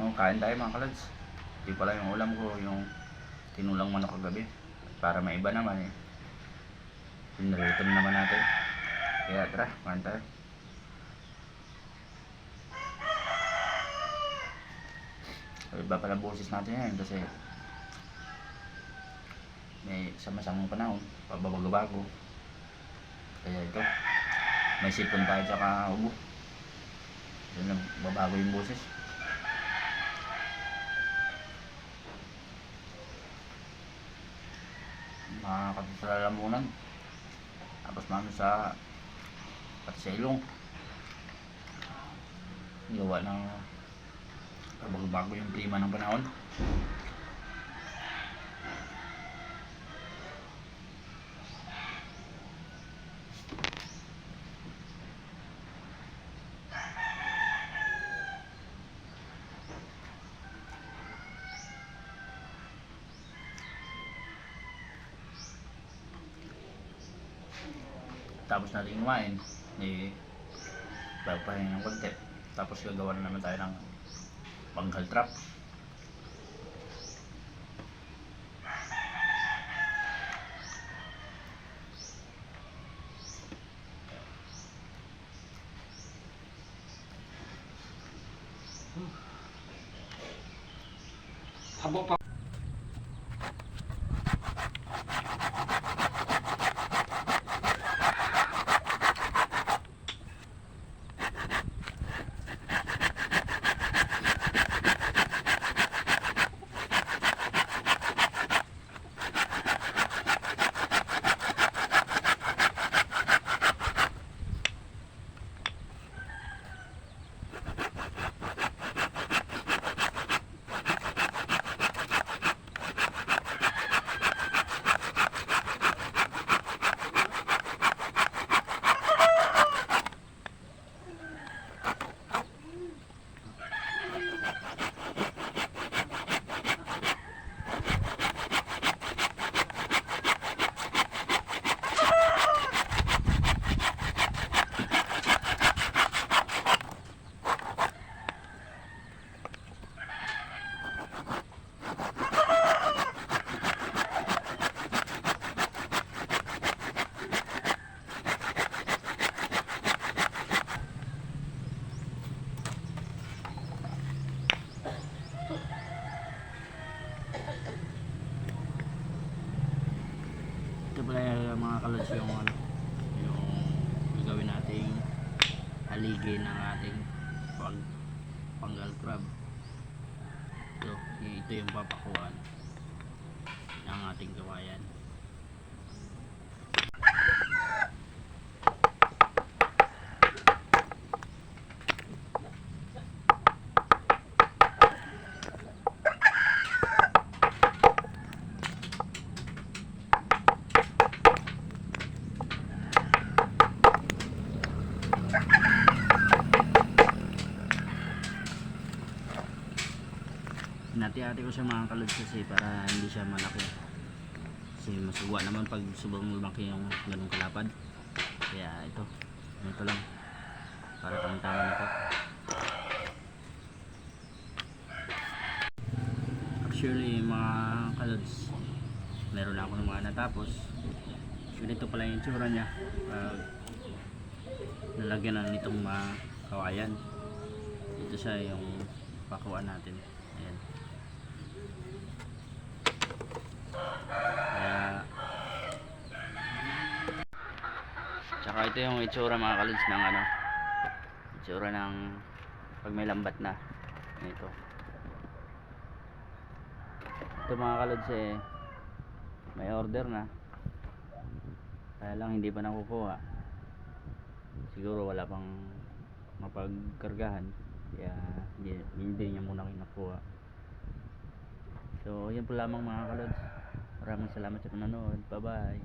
Oh, kain tayo mga kalods. Di pala yung ulam ko, yung tinulang manok kagabi. Para maiba naman eh. Pinrito naman natin. Kaya tara, kain tayo. Iba pala boses natin yan kasi may sama-samang panahon, pababago-bago. Kaya ito, may sipon tayo tsaka ubo. Yun lang, babago yung boses. Makakapit sa lalamunan. Tapos mano sa pati sa ilong. Gawa ng bago yung klima ng panahon. Tapos natin kumain, papahinga ng konti. Tapos gagawa na naman tayo ng panggal trap. Habo pa. Ito pala mga kalods yung gagawin nating haligi ng ating panggal crab. Ito yung papakuan ng ating kawayan. Hinati-hati ko siya mga kalods kasi para hindi siya malaki, kasi masugwa naman pag sobrang lumaki yung ganung kalapad. Kaya ito lang para tama-tama na to. Actually mga kalods, meron na ako ng mga natapos. Actually ito pala yung itsura nya pag nalagyan na nitong mga kawayan. Ito siya yung pakuan natin. Ayan. Tsaka ito yung itsura mga kalods ng itsura ng pag may lambat na. Ito mga kalods may order na, kaya lang hindi pa nakukuha. Siguro wala pang mapagkargahan, kaya hindi niya muna kinukuha. So yan po lamang mga kalods. Maraming salamat sa panonood. Bye bye.